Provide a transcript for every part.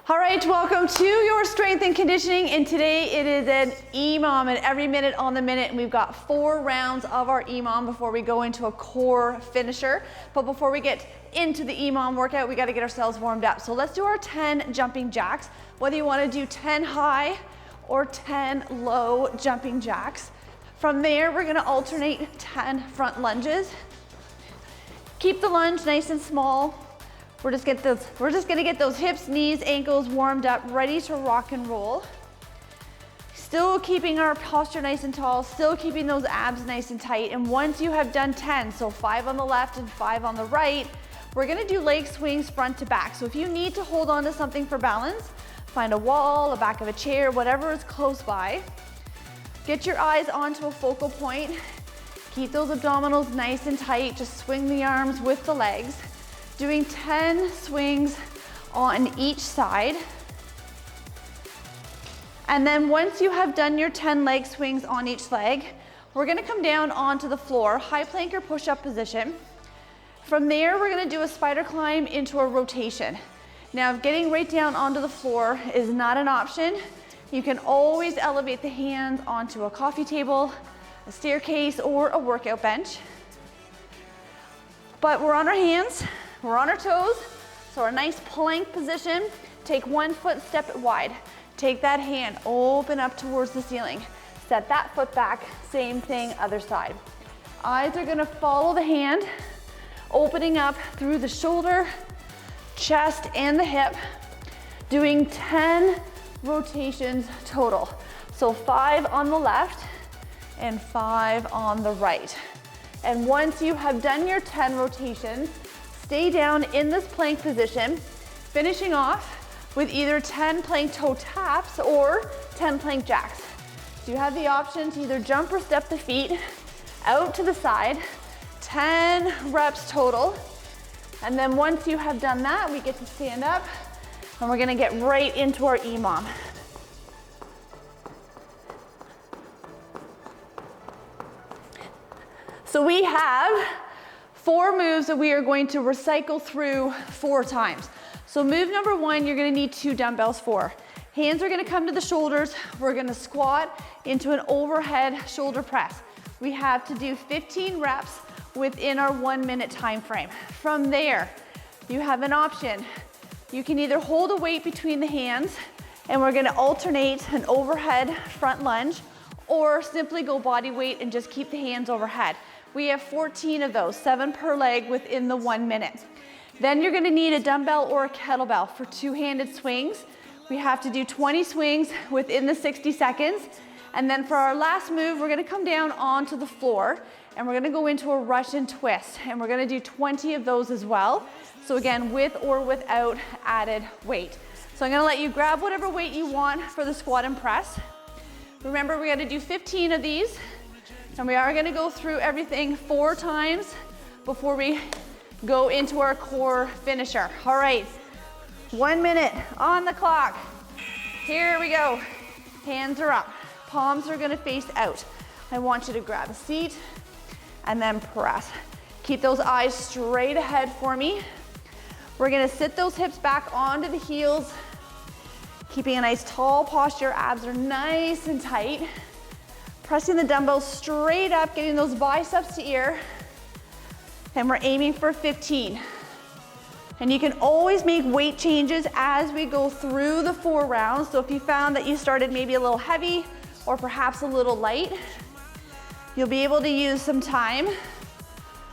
All right, welcome to your strength and conditioning, and today it is an EMOM, and every minute on the minute, and we've got 4 rounds of our EMOM before we go into a core finisher. But before we get into the EMOM workout, we got to get ourselves warmed up. So let's do our 10 jumping jacks, whether you want to do 10 high or 10 low jumping jacks. From there, we're going to alternate 10 front lunges. Keep the lunge nice and small. We're just gonna get those hips, knees, ankles warmed up, ready to rock and roll. Still keeping our posture nice and tall, still keeping those abs nice and tight. And once you have done 10, so 5 on the left and 5 on the right, we're gonna do leg swings front to back. So if you need to hold on to something for balance, find a wall, the back of a chair, whatever is close by. Get your eyes onto a focal point. Keep those abdominals nice and tight. Just swing the arms with the legs. Doing 10 swings on each side. And then once you have done your 10 leg swings on each leg, we're gonna come down onto the floor, high plank or push-up position. From there, we're gonna do a spider climb into a rotation. Now, if getting right down onto the floor is not an option, you can always elevate the hands onto a coffee table, a staircase, or a workout bench. But we're on our hands. We're on our toes, so our nice plank position. Take 1 foot, step it wide. Take that hand, open up towards the ceiling. Set that foot back, same thing, other side. Eyes are gonna follow the hand, opening up through the shoulder, chest, and the hip. Doing 10 rotations total. So 5 on the left and 5 on the right. And once you have done your 10 rotations, stay down in this plank position, finishing off with either 10 plank toe taps or 10 plank jacks. So you have the option to either jump or step the feet out to the side, 10 reps total. And then once you have done that, we get to stand up and we're gonna get right into our EMOM. So we have 4 moves that we are going to recycle through 4 times. So move number 1, you're gonna need 2 dumbbells for. Hands are gonna come to the shoulders. We're gonna squat into an overhead shoulder press. We have to do 15 reps within our 1 minute time frame. From there, you have an option. You can either hold a weight between the hands, and we're gonna alternate an overhead front lunge, or simply go body weight and just keep the hands overhead. We have 14 of those, 7 per leg within the 1 minute. Then you're gonna need a dumbbell or a kettlebell for 2-handed swings. We have to do 20 swings within the 60 seconds. And then for our last move, we're gonna come down onto the floor and we're gonna go into a Russian twist. And we're gonna do 20 of those as well. So again, with or without added weight. So I'm gonna let you grab whatever weight you want for the squat and press. Remember, we gotta do 15 of these. And we are gonna go through everything 4 times before we go into our core finisher. All right, 1 minute on the clock. Here we go. Hands are up, palms are gonna face out. I want you to grab a seat and then press. Keep those eyes straight ahead for me. We're gonna sit those hips back onto the heels, keeping a nice tall posture. Abs are nice and tight. Pressing the dumbbells straight up, getting those biceps to ear. And we're aiming for 15. And you can always make weight changes as we go through the 4 rounds. So if you found that you started maybe a little heavy or perhaps a little light, you'll be able to use some time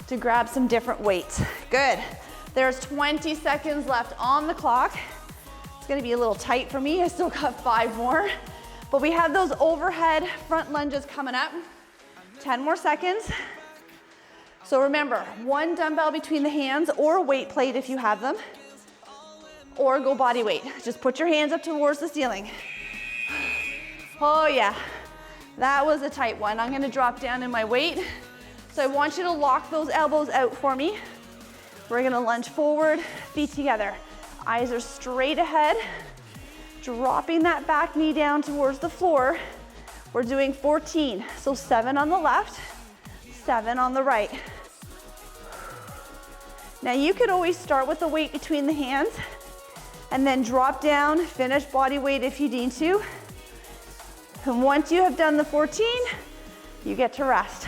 to grab some different weights. Good. There's 20 seconds left on the clock. It's gonna be a little tight for me. I still got 5 more. But we have those overhead front lunges coming up. 10 more seconds. So remember, 1 dumbbell between the hands or a weight plate if you have them, or go body weight. Just put your hands up towards the ceiling. Oh yeah, that was a tight one. I'm gonna drop down in my weight. So I want you to lock those elbows out for me. We're gonna lunge forward, feet together. Eyes are straight ahead. Dropping that back knee down towards the floor. We're doing 14, so 7 on the left, 7 on the right. Now you could always start with the weight between the hands and then drop down, finish body weight if you need to. And once you have done the 14, you get to rest.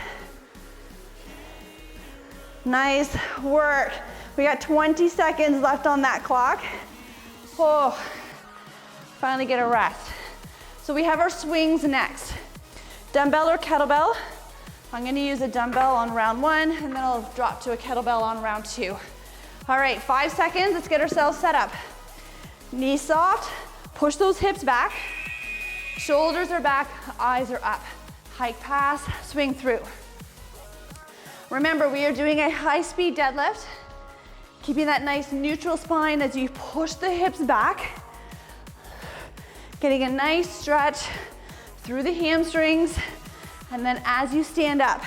Nice work. We got 20 seconds left on that clock. Oh, finally get a rest. So we have our swings next. Dumbbell or kettlebell. I'm gonna use a dumbbell on round 1, and then I'll drop to a kettlebell on round 2. All right, 5 seconds, let's get ourselves set up. Knees soft, push those hips back. Shoulders are back, eyes are up. Hike pass, swing through. Remember, we are doing a high-speed deadlift, keeping that nice neutral spine as you push the hips back, getting a nice stretch through the hamstrings, and then as you stand up,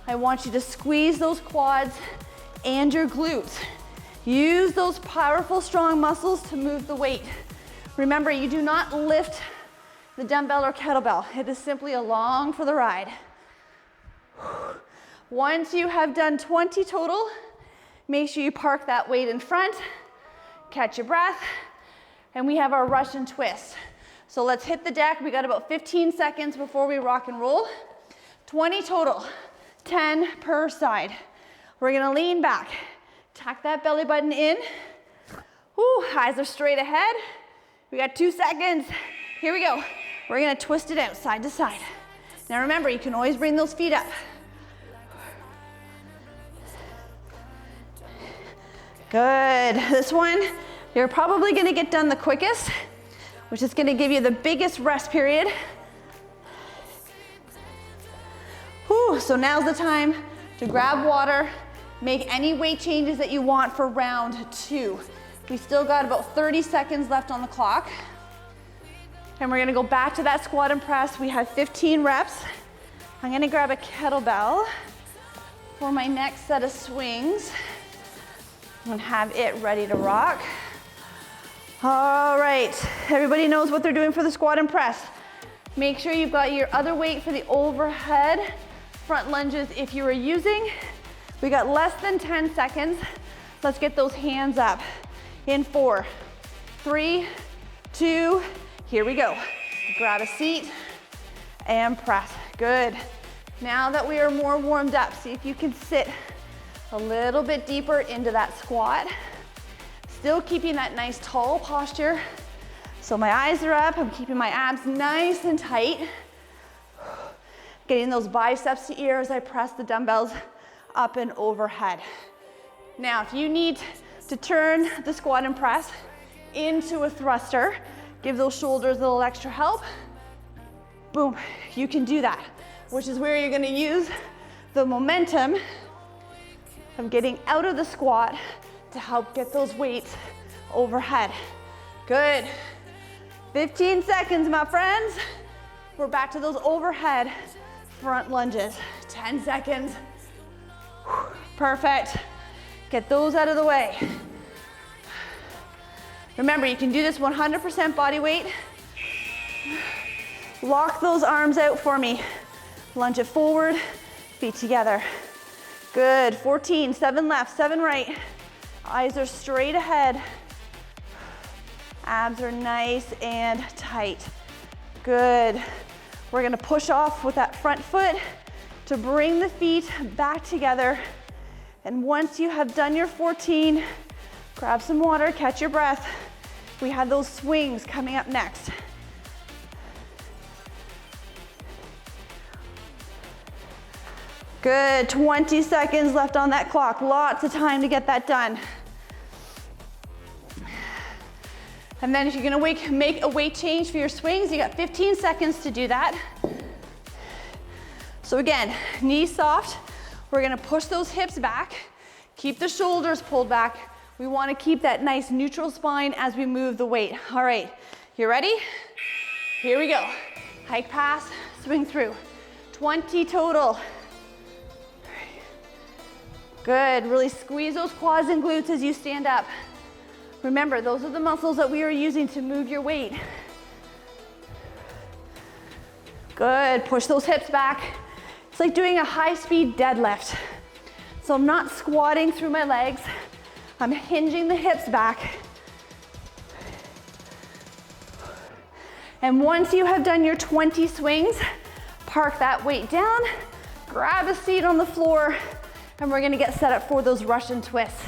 I want you to squeeze those quads and your glutes. Use those powerful, strong muscles to move the weight. Remember, you do not lift the dumbbell or kettlebell. It is simply along for the ride. Once you have done 20 total, make sure you park that weight in front, catch your breath, and we have our Russian twist. So let's hit the deck. We got about 15 seconds before we rock and roll. 20 total, 10 per side. We're gonna lean back, tuck that belly button in. Woo, eyes are straight ahead. We got 2 seconds. Here we go. We're gonna twist it out side to side. Now remember, you can always bring those feet up. Good. This one, you're probably gonna get done the quickest, which is gonna give you the biggest rest period. Whew, so now's the time to grab water, make any weight changes that you want for round 2. We still got about 30 seconds left on the clock. And we're gonna go back to that squat and press. We have 15 reps. I'm gonna grab a kettlebell for my next set of swings and have it ready to rock. All right, everybody knows what they're doing for the squat and press. Make sure you've got your other weight for the overhead front lunges if you are using. We got less than 10 seconds. Let's get those hands up. In 4, 3, 2, here we go. Grab a seat and press. Good. Now that we are more warmed up, see if you can sit a little bit deeper into that squat. Still keeping that nice tall posture. So my eyes are up, I'm keeping my abs nice and tight. Getting those biceps to ear as I press the dumbbells up and overhead. Now, if you need to turn the squat and press into a thruster, give those shoulders a little extra help. Boom, you can do that, which is where you're gonna use the momentum of getting out of the squat to help get those weights overhead. Good. 15 seconds, my friends. We're back to those overhead front lunges. 10 seconds. Perfect. Get those out of the way. Remember, you can do this 100% body weight. Lock those arms out for me. Lunge it forward, feet together. Good, 14, 7 left, 7 right. Eyes are straight ahead. Abs are nice and tight. Good. We're gonna push off with that front foot to bring the feet back together. And once you have done your 14, grab some water, catch your breath. We have those swings coming up next. Good, 20 seconds left on that clock. Lots of time to get that done. And then if you're gonna make a weight change for your swings, you got 15 seconds to do that. So again, knees soft. We're gonna push those hips back. Keep the shoulders pulled back. We wanna keep that nice neutral spine as we move the weight. All right, you ready? Here we go. Hike pass, swing through. 20 total. Good, really squeeze those quads and glutes as you stand up. Remember, those are the muscles that we are using to move your weight. Good, push those hips back. It's like doing a high-speed deadlift. So I'm not squatting through my legs. I'm hinging the hips back. And once you have done your 20 swings, park that weight down, grab a seat on the floor, and we're gonna get set up for those Russian twists.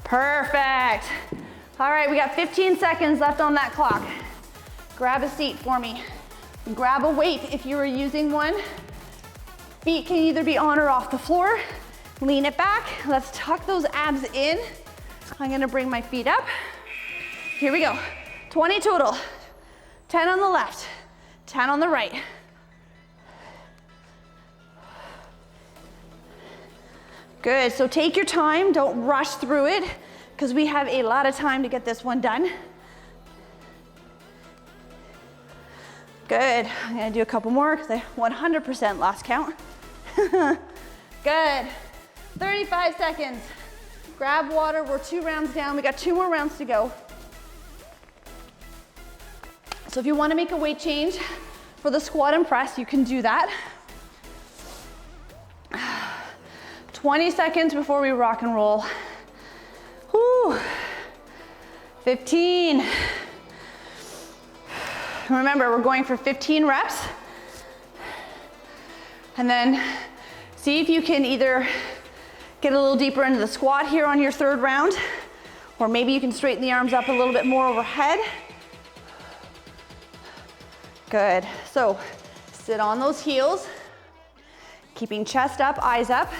Perfect. All right, we got 15 seconds left on that clock. Grab a seat for me. Grab a weight if you are using one. Feet can either be on or off the floor. Lean it back. Let's tuck those abs in. I'm gonna bring my feet up. Here we go. 20 total. 10 on the left, 10 on the right. Good, so take your time, don't rush through it, because we have a lot of time to get this one done. Good, I'm gonna do a couple more because I 100% lost count. Good, 35 seconds. Grab water, we're 2 rounds down. We got 2 more rounds to go. So if you wanna make a weight change for the squat and press, you can do that. 20 seconds before we rock and roll. Whew. 15. Remember, we're going for 15 reps. And then see if you can either get a little deeper into the squat here on your 3rd round, or maybe you can straighten the arms up a little bit more overhead. Good, so sit on those heels, keeping chest up, eyes up,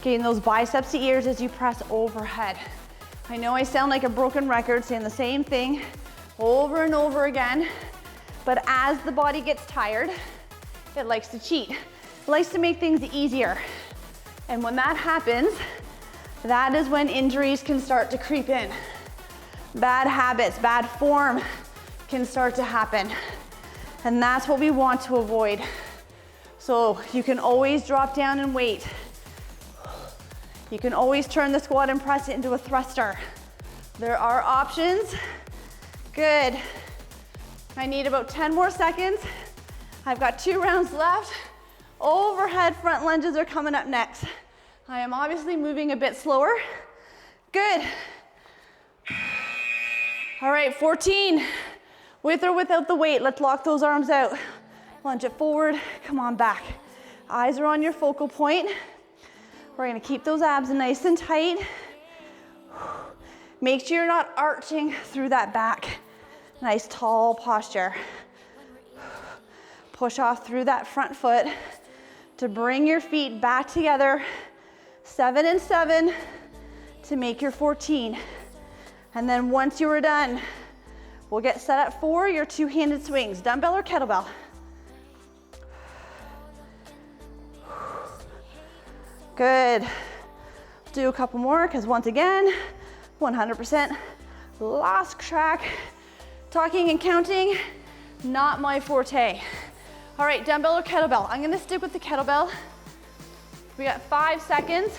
getting those biceps to ears as you press overhead. I know I sound like a broken record saying the same thing over and over again, but as the body gets tired, it likes to cheat. It likes to make things easier. And when that happens, that is when injuries can start to creep in. Bad habits, bad form can start to happen. And that's what we want to avoid. So you can always drop down and weight. You can always turn the squat and press it into a thruster. There are options. Good. I need about 10 more seconds. I've got 2 rounds left. Overhead front lunges are coming up next. I am obviously moving a bit slower. Good. All right, 14. With or without the weight, let's lock those arms out. Lunge it forward, come on back. Eyes are on your focal point. We're gonna keep those abs nice and tight. Make sure you're not arching through that back. Nice tall posture. Push off through that front foot to bring your feet back together. 7 and 7 to make your 14. And then once you are done, we'll get set up for your 2-handed swings, dumbbell or kettlebell. Good. Do a couple more, because once again, 100% lost track. Talking and counting, not my forte. All right, dumbbell or kettlebell? I'm gonna stick with the kettlebell. We got 5 seconds.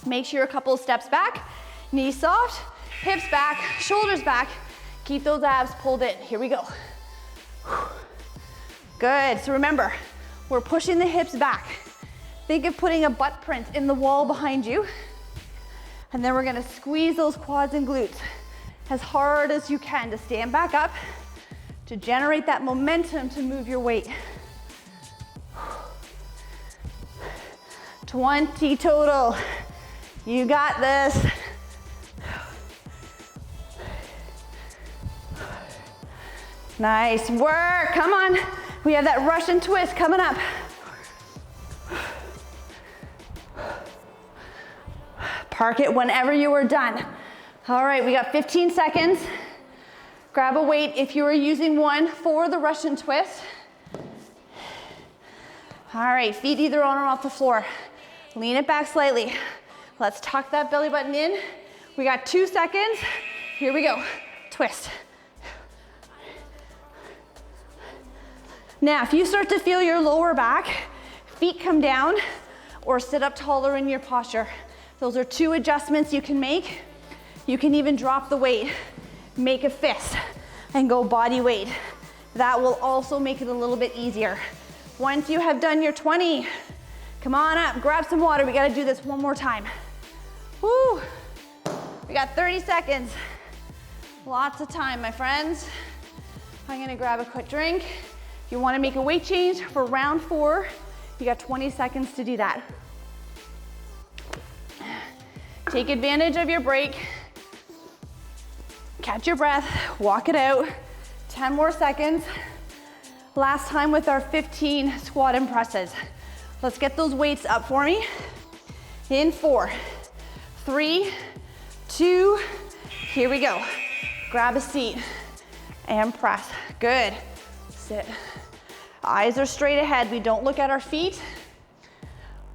Make sure you're a couple of steps back, knees soft, hips back, shoulders back. Keep those abs pulled in. Here we go. Good, so remember, we're pushing the hips back. Think of putting a butt print in the wall behind you. And then we're gonna squeeze those quads and glutes as hard as you can to stand back up, to generate that momentum to move your weight. 20 total. You got this. Nice work, come on. We have that Russian twist coming up. Park it whenever you are done. All right, we got 15 seconds. Grab a weight if you are using one for the Russian twist. All right, feet either on or off the floor. Lean it back slightly. Let's tuck that belly button in. We got 2 seconds. Here we go, twist. Now, if you start to feel your lower back, feet come down or sit up taller in your posture. Those are 2 adjustments you can make. You can even drop the weight, make a fist, and go body weight. That will also make it a little bit easier. Once you have done your 20, come on up, grab some water. We gotta do this one more time. Woo! We got 30 seconds. Lots of time, my friends. I'm gonna grab a quick drink. If you wanna make a weight change for round 4, you got 20 seconds to do that. Take advantage of your break. Catch your breath, walk it out. 10 more seconds. Last time with our 15 squat and presses. Let's get those weights up for me. In 4, 3, 2, here we go. Grab a seat and press. Good. Sit. Eyes are straight ahead. We don't look at our feet.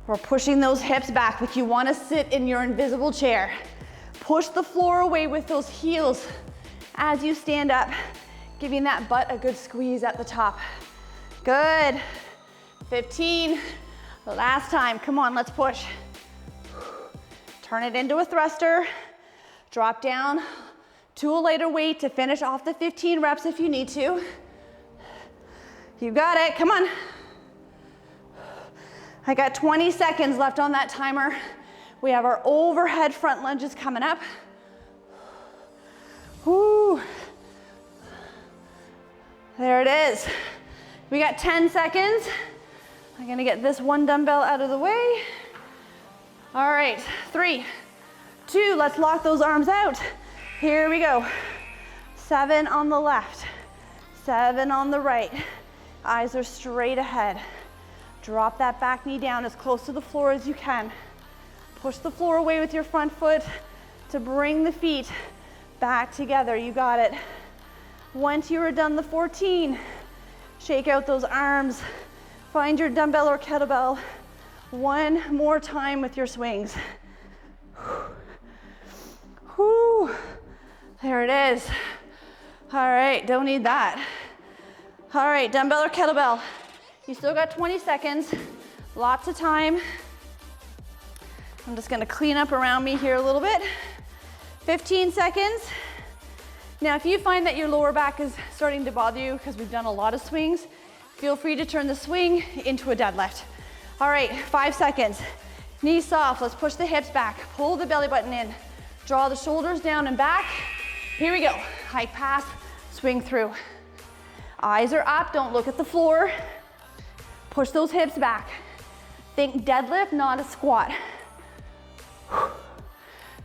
We're pushing those hips back like you want to sit in your invisible chair. Push the floor away with those heels as you stand up, giving that butt a good squeeze at the top. Good. 15. Last time. Come on, let's push. Turn it into a thruster. Drop down to a lighter weight to finish off the 15 reps if you need to. You got it, come on. I got 20 seconds left on that timer. We have our overhead front lunges coming up. Woo. There it is. We got 10 seconds. I'm gonna get this one dumbbell out of the way. All right, 3, 2, let's lock those arms out. Here we go. 7 on the left, 7 on the right. Eyes are straight ahead. Drop that back knee down as close to the floor as you can. Push the floor away with your front foot to bring the feet back together. You got it. Once you are done the 14, shake out those arms. Find your dumbbell or kettlebell. One more time with your swings. Whew. There it is. All right, don't need that. All right, dumbbell or kettlebell. You still got 20 seconds, lots of time. I'm just gonna clean up around me here a little bit. 15 seconds. Now, if you find that your lower back is starting to bother you because we've done a lot of swings, feel free to turn the swing into a deadlift. All right, 5 seconds. Knees soft, let's push the hips back. Pull the belly button in. Draw the shoulders down and back. Here we go. Hike past, swing through. Eyes are up, don't look at the floor. Push those hips back. Think deadlift, not a squat.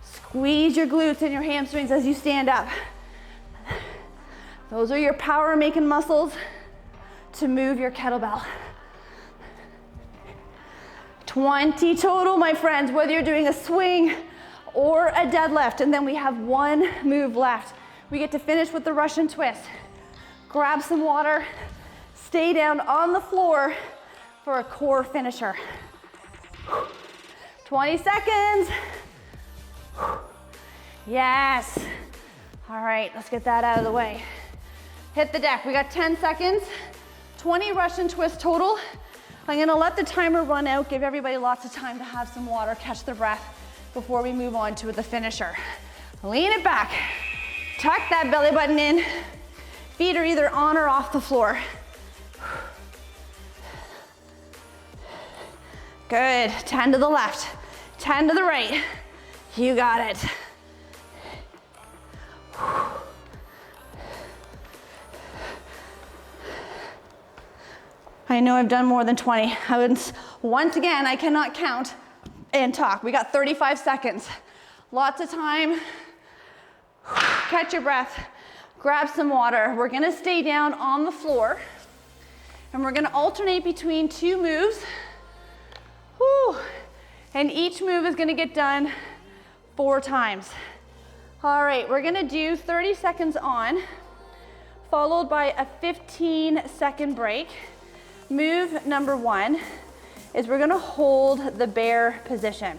Squeeze your glutes and your hamstrings as you stand up. Those are your power making muscles to move your kettlebell. 20 total, my friends, whether you're doing a swing or a deadlift, and then we have one move left. We get to finish with the Russian twist. Grab some water, stay down on the floor for a core finisher. 20 seconds. Yes. All right, let's get that out of the way. Hit the deck. We got 10 seconds, 20 Russian twists total. I'm gonna let the timer run out, give everybody lots of time to have some water, catch their breath before we move on to the finisher. Lean it back. Tuck that belly button in. Feet are either on or off the floor. Good. 10 to the left, 10 to the right. You got it. I know I've done more than 20. Once again, I cannot count and talk. We got 35 seconds. Lots of time. Catch your breath. Grab some water. We're gonna stay down on the floor and we're gonna alternate between 2 moves. Whew. And each move is gonna get done 4 times. All right, we're gonna do 30 seconds on, followed by a 15-second break. Move number 1 is we're gonna hold the bear position.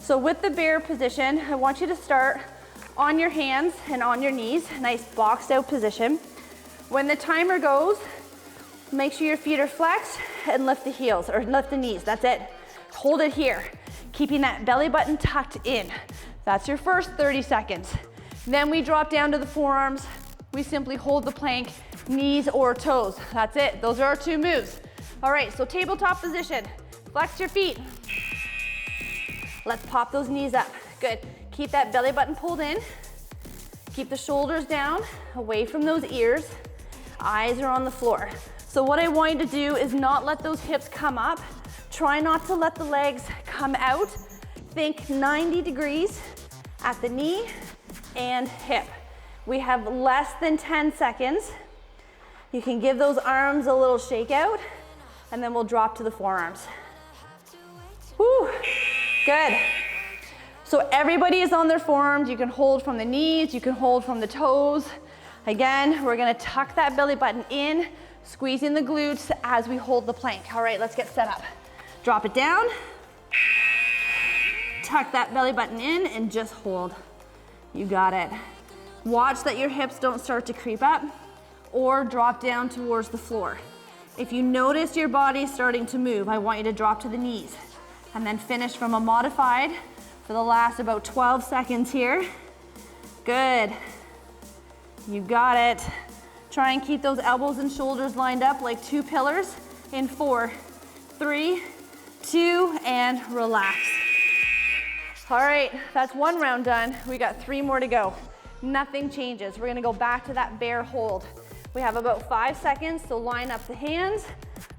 So with the bear position, I want you to start on your hands and on your knees, nice boxed out position. When the timer goes, make sure your feet are flexed and lift the heels, or lift the knees, that's it. Hold it here, keeping that belly button tucked in. That's your first 30 seconds. Then we drop down to the forearms. We simply hold the plank, knees or toes. That's it, those are our 2 moves. All right, so tabletop position. Flex your feet. Let's pop those knees up. Good. Keep that belly button pulled in. Keep the shoulders down, away from those ears. Eyes are on the floor. So what I want you to do is not let those hips come up. Try not to let the legs come out. Think 90 degrees at the knee and hip. We have less than 10 seconds. You can give those arms a little shake out, and then we'll drop to the forearms. Woo, good. So everybody is on their forearms. You can hold from the knees, you can hold from the toes. Again, we're gonna tuck that belly button in, squeezing the glutes as we hold the plank. All right, let's get set up. Drop it down. Tuck that belly button in and just hold. You got it. Watch that your hips don't start to creep up or drop down towards the floor. If you notice your body starting to move, I want you to drop to the knees and then finish from a modified for the last about 12 seconds here. Good. You got it. Try and keep those elbows and shoulders lined up like two pillars in 4, 3, 2, and relax. All right, that's one round done. We got 3 more to go. Nothing changes. We're gonna go back to that bear hold. We have about 5 seconds, so line up the hands,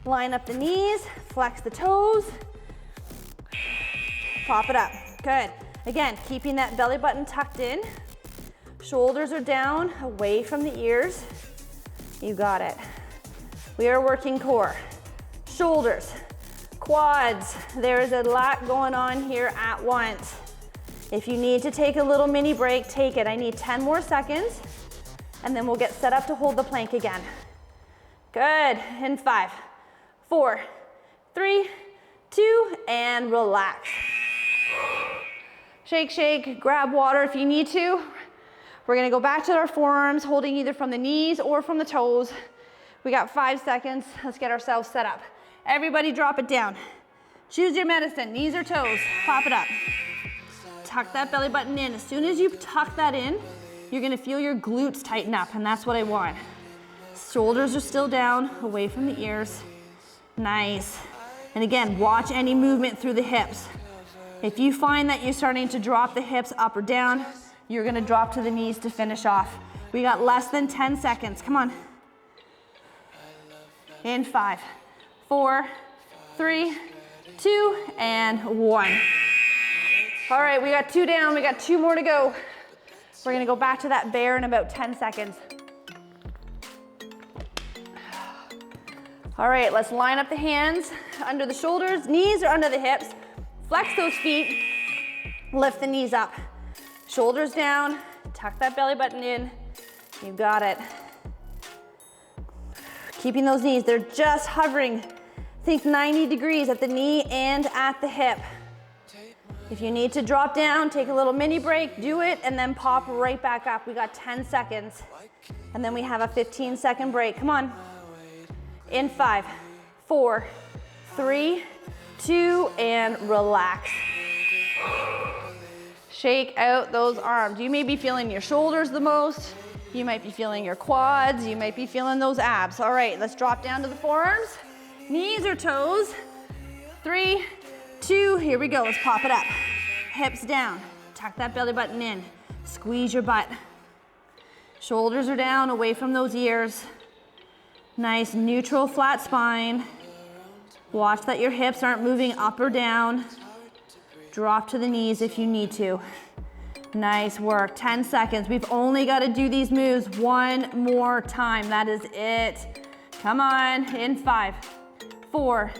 line up the knees, flex the toes, pop it up. Good. Again, keeping that belly button tucked in. Shoulders are down, away from the ears. You got it. We are working core, shoulders, quads. There is a lot going on here at once. If you need to take a little mini break, take it. I need 10 more seconds, and then we'll get set up to hold the plank again. Good. In 5, 4, 3, 2, and relax. Shake, shake, grab water if you need to. We're gonna go back to our forearms, holding either from the knees or from the toes. We got 5 seconds. Let's get ourselves set up. Everybody drop it down. Choose your medicine, knees or toes. Pop it up. Tuck that belly button in. As soon as you tuck that in, you're gonna feel your glutes tighten up, and that's what I want. Shoulders are still down, away from the ears. Nice. And again, watch any movement through the hips. If you find that you're starting to drop the hips up or down, you're gonna drop to the knees to finish off. We got less than 10 seconds, come on. In 5, 4, 3, 2, and 1. All right, we got 2 down, we got 2 more to go. We're gonna go back to that bear in about 10 seconds. All right, let's line up the hands under the shoulders, knees are under the hips. Flex those feet, lift the knees up. Shoulders down, tuck that belly button in. You got it. Keeping those knees, they're just hovering. Think 90 degrees at the knee and at the hip. If you need to drop down, take a little mini break, do it, and then pop right back up. We got 10 seconds. And then we have a 15-second break. Come on. In 5, 4, 3, 2, and relax. Shake out those arms. You may be feeling your shoulders the most. You might be feeling your quads. You might be feeling those abs. All right, let's drop down to the forearms. Knees or toes. 3, 2, here we go. Let's pop it up. Hips down. Tuck that belly button in. Squeeze your butt. Shoulders are down, away from those ears. Nice neutral flat spine. Watch that your hips aren't moving up or down. Drop to the knees if you need to. Nice work, 10 seconds. We've only got to do these moves one more time. That is it. Come on, in 5, 4,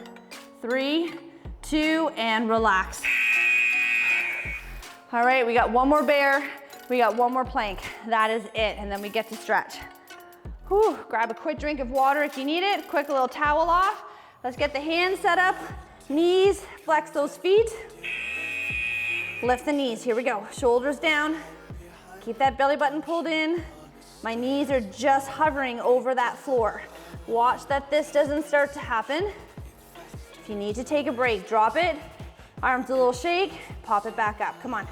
3, 2, and relax. All right, we got one more bear. We got one more plank. That is it, and then we get to stretch. Whew, grab a quick drink of water if you need it. Quick little towel off. Let's get the hands set up. Knees, flex those feet. Lift the knees, here we go. Shoulders down. Keep that belly button pulled in. My knees are just hovering over that floor. Watch that this doesn't start to happen. If you need to take a break, drop it. Arms a little shake, pop it back up, come on.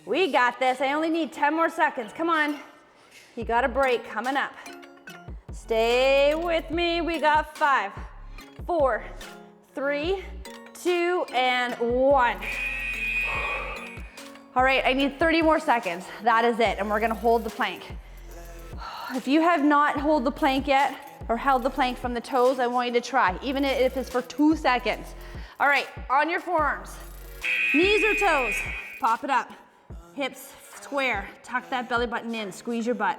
We got this, I only need 10 more seconds, come on. You got a break coming up. Stay with me, we got 5, 4, 3, 2, and 1. All right, I need 30 more seconds. That is it, and we're gonna hold the plank. If you have not held the plank yet, or held the plank from the toes, I want you to try, even if it's for 2 seconds. All right, on your forearms, knees or toes, pop it up. Hips square, tuck that belly button in, squeeze your butt.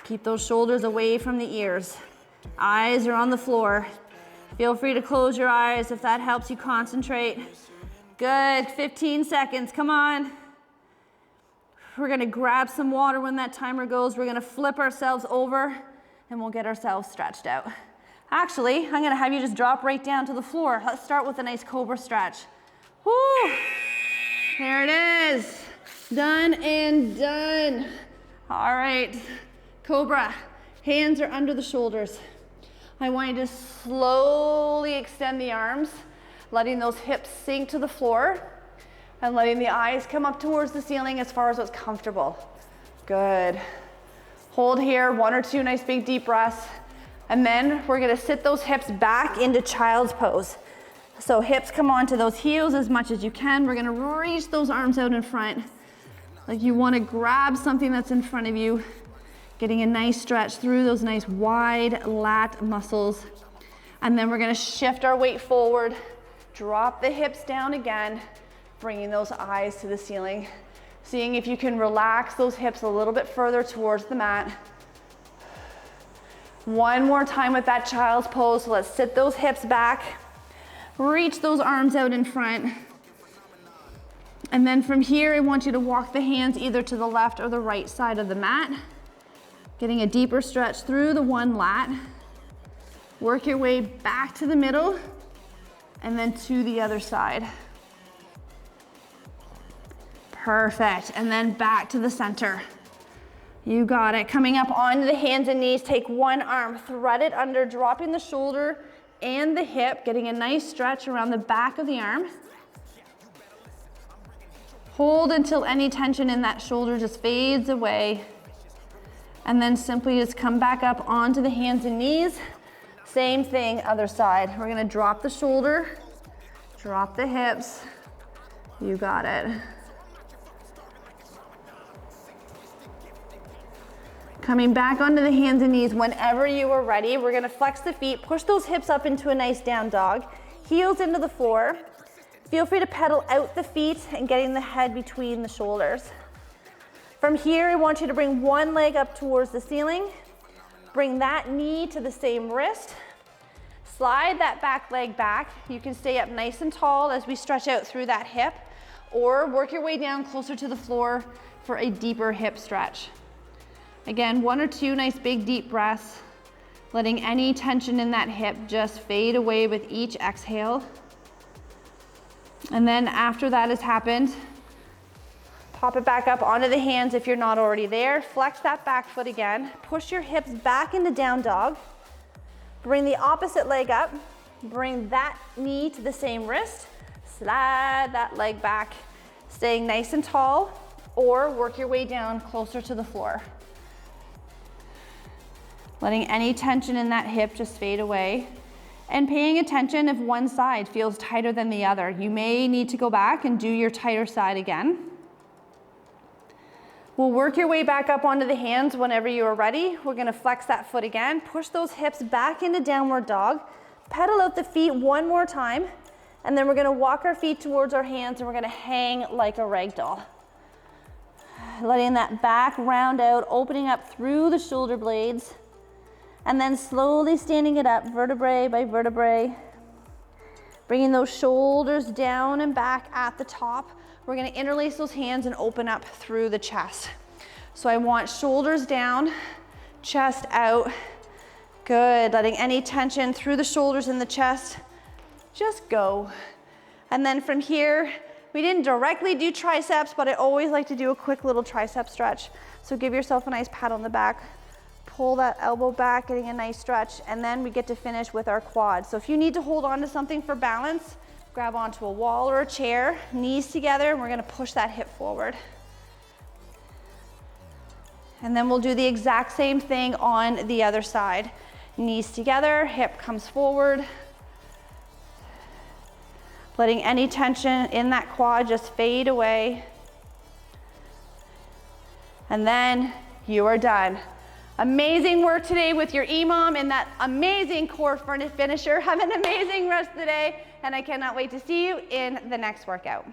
Keep those shoulders away from the ears. Eyes are on the floor. Feel free to close your eyes if that helps you concentrate. Good, 15 seconds, come on. We're gonna grab some water when that timer goes. We're gonna flip ourselves over and we'll get ourselves stretched out. Actually, I'm gonna have you just drop right down to the floor. Let's start with a nice cobra stretch. Woo! There it is. Done and done. All right, cobra. Hands are under the shoulders. I want you to slowly extend the arms, letting those hips sink to the floor and letting the eyes come up towards the ceiling as far as what's comfortable. Good. Hold here, 1 or 2 nice big deep breaths. And then we're gonna sit those hips back into child's pose. So hips come onto those heels as much as you can. We're gonna reach those arms out in front. Like you wanna grab something that's in front of you, getting a nice stretch through those nice wide lat muscles. And then we're gonna shift our weight forward, drop the hips down again, bringing those eyes to the ceiling. Seeing if you can relax those hips a little bit further towards the mat. One more time with that child's pose. So let's sit those hips back, reach those arms out in front. And then from here, I want you to walk the hands either to the left or the right side of the mat, getting a deeper stretch through the one lat. Work your way back to the middle and then to the other side. Perfect, and then back to the center. You got it. Coming up onto the hands and knees, take one arm, thread it under, dropping the shoulder and the hip, getting a nice stretch around the back of the arm. Hold until any tension in that shoulder just fades away. And then simply just come back up onto the hands and knees. Same thing, other side. We're gonna drop the shoulder, drop the hips. You got it. Coming back onto the hands and knees whenever you are ready. We're gonna flex the feet, push those hips up into a nice down dog, heels into the floor. Feel free to pedal out the feet and getting the head between the shoulders. From here, I want you to bring one leg up towards the ceiling. Bring that knee to the same wrist. Slide that back leg back. You can stay up nice and tall as we stretch out through that hip, or work your way down closer to the floor for a deeper hip stretch. Again, 1 or 2 nice big deep breaths, letting any tension in that hip just fade away with each exhale. And then after that has happened, pop it back up onto the hands if you're not already there. Flex that back foot again. Push your hips back into down dog. Bring the opposite leg up. Bring that knee to the same wrist. Slide that leg back, staying nice and tall, or work your way down closer to the floor. Letting any tension in that hip just fade away. And paying attention if one side feels tighter than the other. You may need to go back and do your tighter side again. We'll work your way back up onto the hands whenever you are ready. We're gonna flex that foot again. Push those hips back into downward dog. Pedal out the feet one more time. And then we're gonna walk our feet towards our hands and we're gonna hang like a rag doll. Letting that back round out, opening up through the shoulder blades. And then slowly standing it up, vertebrae by vertebrae. Bringing those shoulders down and back at the top. We're gonna interlace those hands and open up through the chest. So I want shoulders down, chest out. Good, letting any tension through the shoulders and the chest just go. And then from here, we didn't directly do triceps, but I always like to do a quick little tricep stretch. So give yourself a nice pat on the back. Pull that elbow back, getting a nice stretch, and then we get to finish with our quads. So if you need to hold on to something for balance, grab onto a wall or a chair, knees together, and we're gonna push that hip forward. And then we'll do the exact same thing on the other side. Knees together, hip comes forward. Letting any tension in that quad just fade away. And then you are done. Amazing work today with your EMOM and that amazing core finisher. Have an amazing rest of the day, and I cannot wait to see you in the next workout.